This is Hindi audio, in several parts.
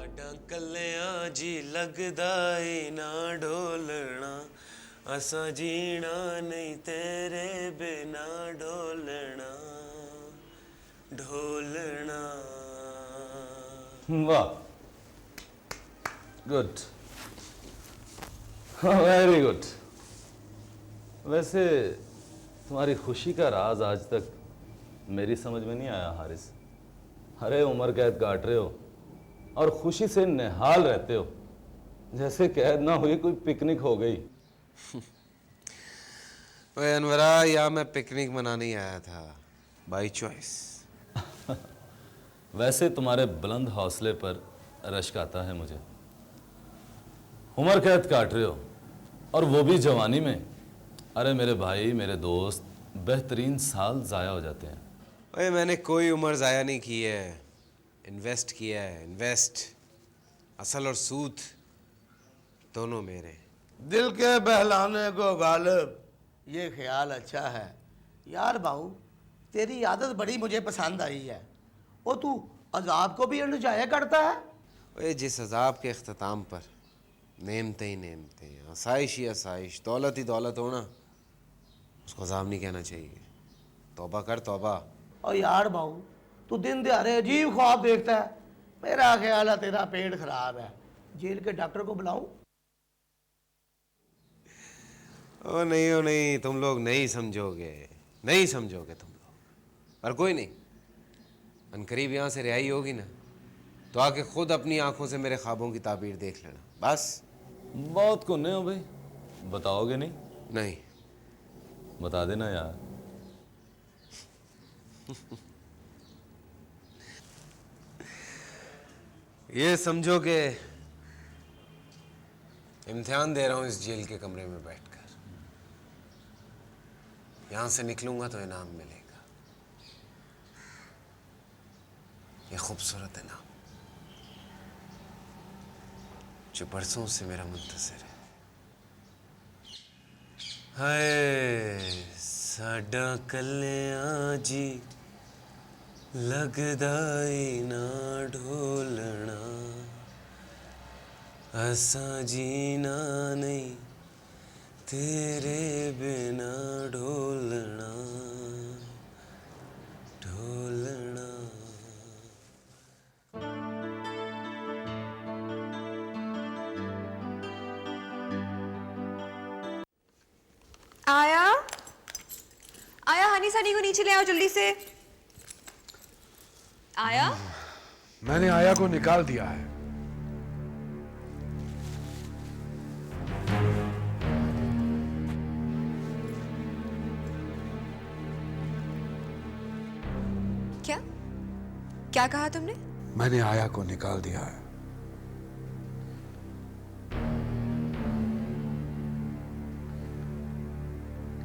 साडा कल्यां जी लगदा ए ना ढोलना, असा जीना नहीं तेरे बिना ढोलना ढोलना। वाह, गुड, वेरी गुड। वैसे तुम्हारी खुशी का राज आज तक मेरी समझ में नहीं आया हारिस। अरे उम्र कैद काट रहे हो और खुशी से निहाल रहते हो, जैसे कैद ना हुई कोई पिकनिक हो गई। ओए अनवरा, या मैं पिकनिक मनाने ही आया था बाई चॉइस। वैसे तुम्हारे बुलंद हौसले पर रश्क आता है मुझे। उम्र कैद काट रहे हो और वो भी जवानी में। अरे मेरे भाई, मेरे दोस्त, बेहतरीन साल ज़ाया हो जाते हैं। ओए मैंने कोई उम्र ज़ाया नहीं की है, इन्वेस्ट किया है, इन्वेस्ट। असल और सूद दोनों मेरे। दिल के बहलाने को गालिब, ये ख्याल अच्छा है। यार बाऊ, तेरी आदत बड़ी मुझे पसंद आई है। ओ तू अजाब को भी एंजॉय करता है। ओए जिस अजाब के अख्ताम पर नेमते ही नेमते, आसाइश ही आसाइश, दौलत ही दौलत होना, उसको अजाब नहीं कहना चाहिए। तौबा कर तौबा। और यार बाऊ, तू दिन दिहाड़े अजीब ख्वाब देखता है। मेरा ख्याल है तेरा पेट खराब है। जेल के डॉक्टर को बुलाऊं? ओ नहीं, तुम लोग नहीं समझोगे, नहीं समझोगे तुम लोग। पर कोई नहीं, अनकरीब यहाँ से रिहाई होगी ना, तो आके खुद अपनी आंखों से मेरे ख्वाबों की ताबीर देख लेना बस। बहुत कुन्ने हो भाई, बताओगे नहीं? नहीं। बता देना यार। ये समझो कि इम्तिहान दे रहा हूं इस जेल के कमरे में बैठकर। यहां से निकलूंगा तो इनाम मिलेगा, ये खूबसूरत इनाम जो बरसों से मेरा मुंतज़िर है। हाय साडा कल्यां जी लगदा ई ना ढोलना, असा जीना नहीं तेरे बिना ढोलना ढोलना। आया आया, हनी सनी को नीचे ले आओ जल्दी से। आया, मैंने आया को निकाल दिया है। क्या क्या कहा तुमने? मैंने आया को निकाल दिया है।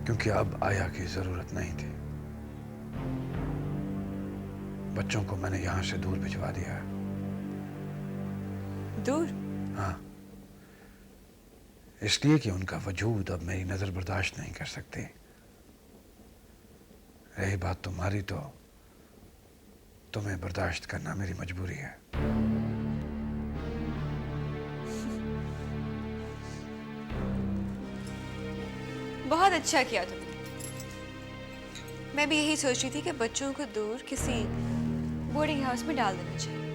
क्योंकि अब आया की जरूरत नहीं थी। बच्चों को मैंने यहां से दूर भिजवा दिया है। दूर? हाँ, इसलिए कि उनका वजूद अब मेरी नजर बर्दाश्त नहीं कर सकती। रही बात तुम्हारी, तो तुम्हें बर्दाश्त करना मेरी मजबूरी है। बहुत अच्छा किया तुमने। मैं भी यही सोच रही थी कि बच्चों को दूर किसी बोर्डिंग हाउस में डाल देना चाहिए,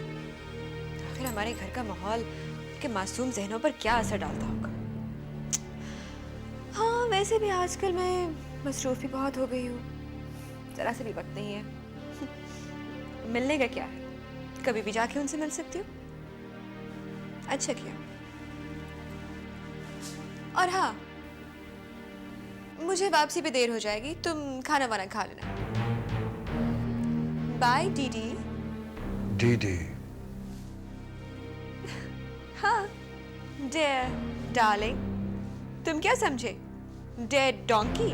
तो फिर हमारे घर का माहौल के मासूम जहनों पर क्या असर डालता होगा। हाँ, वैसे भी आजकल मैं मसरूफ भी बहुत हो गई हूँ, जरा से भी वक्त नहीं है। मिलने का क्या है, कभी भी जाके उनसे मिल सकती हूँ। अच्छा किया। और हाँ, मुझे वापसी पे देर हो जाएगी, तुम खाना वाना खा लेना। Bye DD. डीडी? हाँ, डेयर डार्लिंग। तुम क्या समझे, dead donkey?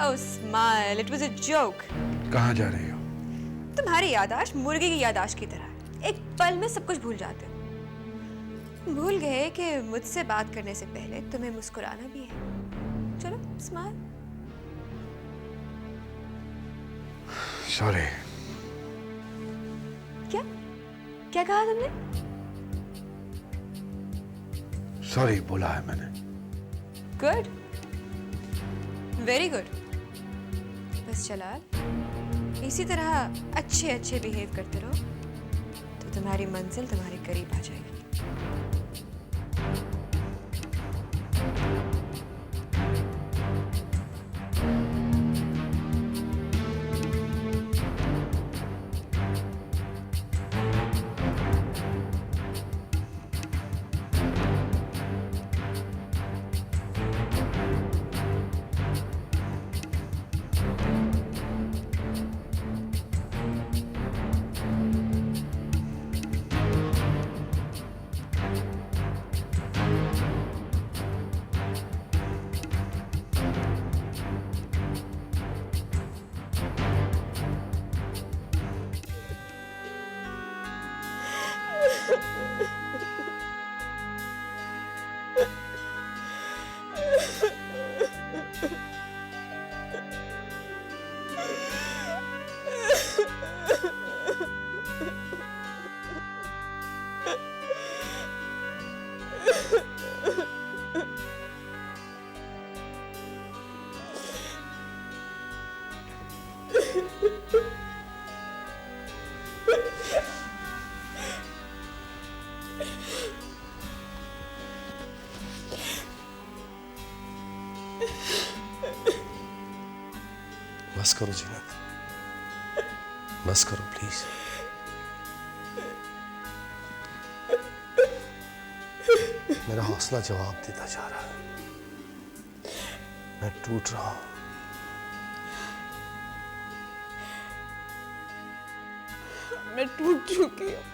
Oh smile, it was a joke. कहाँ जा रही हो? तुम्हारी याददाश्त मुर्गी की याददाश्त की तरह है, एक पल में सब कुछ भूल जाते हो। भूल गए कि मुझसे बात करने से पहले तुम्हें मुस्कुराना भी है। चलो स्माइल। सॉरी। क्या क्या कहा तुमने? सॉरी बोला है मैंने। Good, very good. बस जलाल, इसी तरह अच्छे अच्छे बिहेव करते रहो तो तुम्हारी मंजिल तुम्हारे करीब आ जाएगी। बस करो जीनत, बस करो प्लीज। मेरा हौसला जवाब देता जा रहा है, मैं टूट रहा हूं। मैं टूट चुकी हूँ।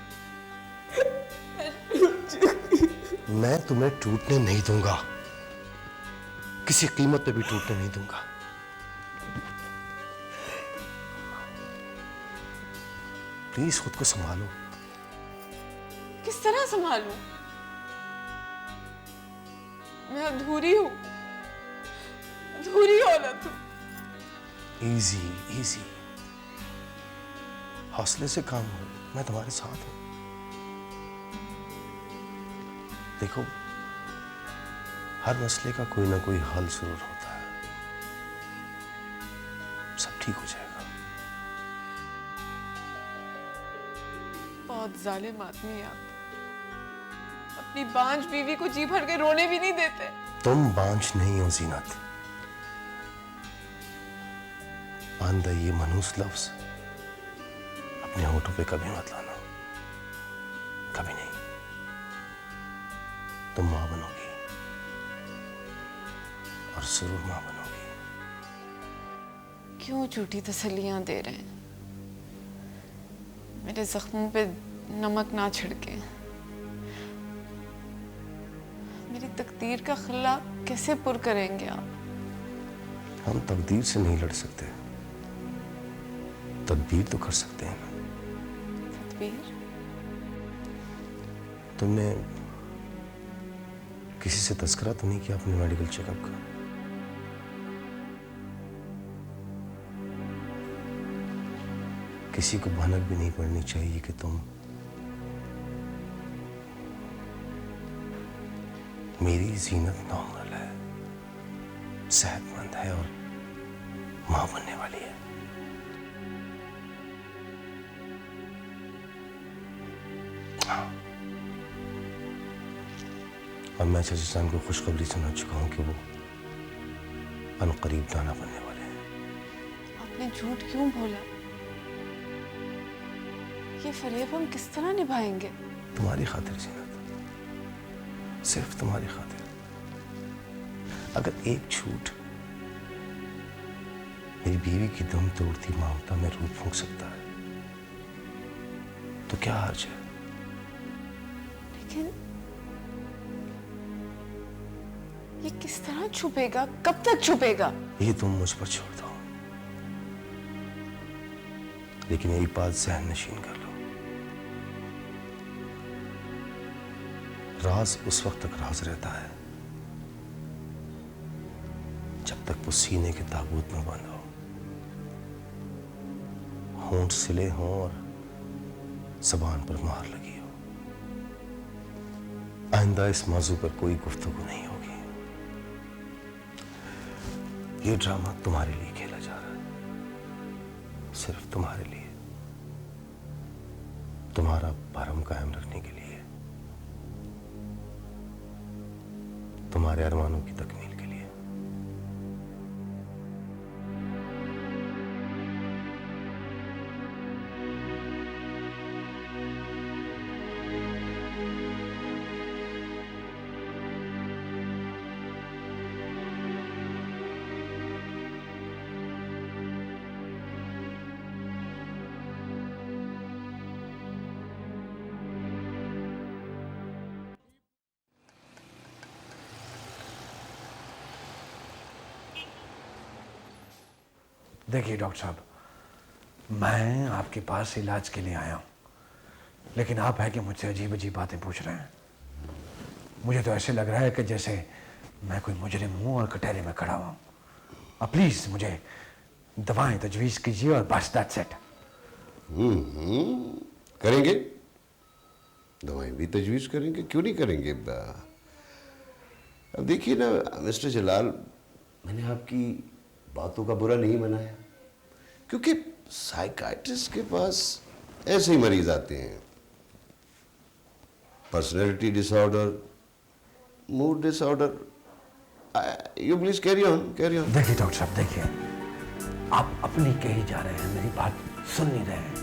मैं तुम्हें टूटने नहीं दूंगा, किसी कीमत पे भी टूटने नहीं दूंगा। प्लीज खुद को संभालो। किस तरह संभालूं? मैं अधूरी हूँ, अधूरी औरत हूँ। इजी इजी, हौसले से काम लो, मैं तुम्हारे साथ हूं। देखो, हर मसले का कोई ना कोई हल जरूर होता है, सब ठीक हो जाएगा। बहुत जालिम आदमी आप, अपनी बांझ बीवी को जी भर के रोने भी नहीं देते। तुम बांझ नहीं हो जीनत। आंदा ये मनहूस लफ्ज अपने होठों पे कभी मत लाना, कभी नहीं। तुम मां बनोगी और जरूर मां बनोगी। क्यों झूठी तसल्लियां दे रहे हैं? मेरे जख्मों पे नमक ना छिड़के। मेरी तकदीर का खला कैसे पुर करेंगे आप? हम तकदीर से नहीं लड़ सकते, तदबीर तो कर सकते हैं ना। तदबीर? तुमने किसी से तस्करा तो नहीं किया अपने मेडिकल चेकअप का? किसी को भनक भी नहीं पड़नी चाहिए कि तुम मेरी जीनत नॉर्मल है, सेहतमंद है और मां बनने वाली है। हाँ। और मैं चाचा जान को खुशखबरी सुना चुका हूं कि वो अनकरीब दाना बनने वाले हैं। आपने झूठ क्यों बोला? ये फरेब हम किस तरह निभाएंगे? तुम्हारी खातिर जीनत, सिर्फ तुम्हारी खातिर। अगर एक झूठ मेरी बीवी की दम तोड़ती ममता में रूप फूंक सकता है तो क्या हर्ज है? लेकिन ये किस तरह छुपेगा? कब तक छुपेगा? ये तुम मुझ पर छोड़ दो, लेकिन एक बात ज़हन नशीन कर लो, राज उस वक्त तक राज रहता है जब तक वो सीने के ताबूत में बंद हो, होंठ सिले हों और ज़बान पर मोहर लगी हो। आइंदा इस मौजू पर कोई गुफ्तगू नहीं होगी। ये ड्रामा तुम्हारे लिए खेला जा रहा है, सिर्फ तुम्हारे लिए, तुम्हारा भरम कायम रखने के लिए, तुम्हारे अरमानों की तकमील के लिए। देखिए डॉक्टर साहब, मैं आपके पास इलाज के लिए आया हूँ, लेकिन आप है कि मुझसे अजीब अजीब बातें पूछ रहे हैं। मुझे तो ऐसे लग रहा है कि जैसे मैं कोई मुजरिम हूँ और कटहरे में खड़ा हुआ हूँ। अब प्लीज़ मुझे दवाएं तजवीज़ कीजिए और बस दैट्स इट। करेंगे, दवाएं भी तजवीज़ करेंगे, क्यों नहीं करेंगे। अब देखिए ना मिस्टर जलाल, मैंने आपकी बातों का बुरा नहीं मनाया, क्योंकि साइकाइट्रिस्ट के पास ऐसे ही मरीज आते हैं। Personality disorder, mood disorder. You please carry on, carry on. देखिए डॉक्टर साहब, देखिए आप अपनी कही जा रहे हैं, मेरी बात सुन नहीं रहे हैं।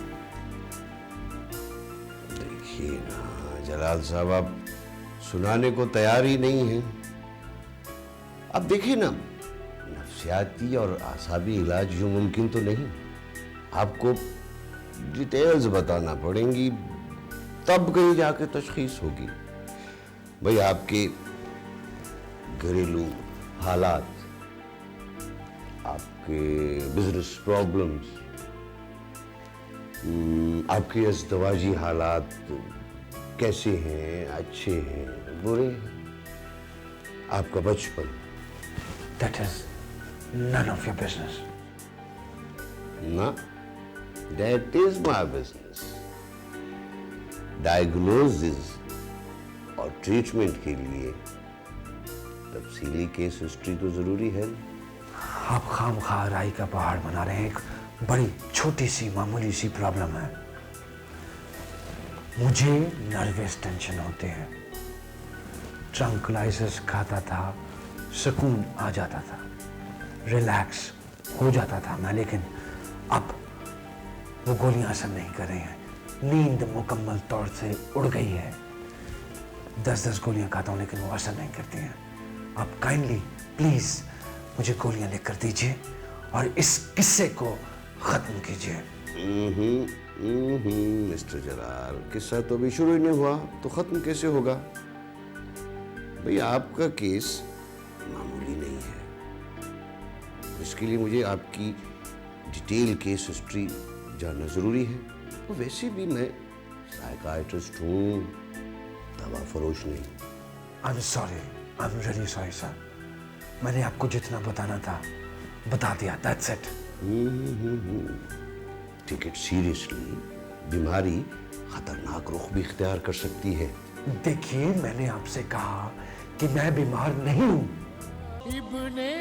देखिए ना जलाल साहब, आप सुनाने को तैयार ही नहीं हैं। अब देखिए ना, नफ्सियाती और आसाबी इलाज यूं मुमकिन तो नहीं, आपको डिटेल्स बताना पड़ेंगी, तब कहीं जाके तशखीस होगी। भाई आपके घरेलू हालात, आपके बिजनेस प्रॉब्लम्स, आपके अज़दवाजी हालात कैसे हैं, अच्छे हैं, बुरे हैं, आपका बचपन। That is none of your business. ना, that is my business. Diagnosis और ट्रीटमेंट के लिए तफसीली केस हिस्ट्री तो जरूरी है। आप खामखा राई का पहाड़ बना रहे हैं। एक बड़ी छोटी सी मामूली सी प्रॉब्लम है। मुझे नर्वस टेंशन होते हैं, ट्रंक्लाइजर्स खाता था, सुकून आ जाता था, रिलैक्स हो जाता था मैं, लेकिन अब वो गोलियां असर नहीं कर रही हैं। नींद मुकम्मल तौर से उड़ गई है। 10-10 गोलियां खाता हूं, लेकिन वो असर नहीं करती हैं। आप काइंडली प्लीज मुझे गोलियां लिख कर दीजिए और इस किस्से को खत्म कीजिए। मिस्टर जलाल, किस्सा तो अभी शुरू ही नहीं हुआ, तो खत्म कैसे होगा। भाई आपका केस मामूली नहीं है, इसके लिए मुझे आपकी डिटेल केस हिस्ट्री जानना जरूरी है। तो वैसे भी मैं साइकाइट्रिस्ट हूँ, दवा फरोश नहीं। I'm sorry, I'm really sorry sir। मैंने आपको जितना बताना था बता दिया, that's it। Take it seriously, बीमारी खतरनाक रुख भी इख्तियार कर सकती है। देखिए, मैंने आपसे कहा कि मैं बीमार नहीं हूं। इब्ने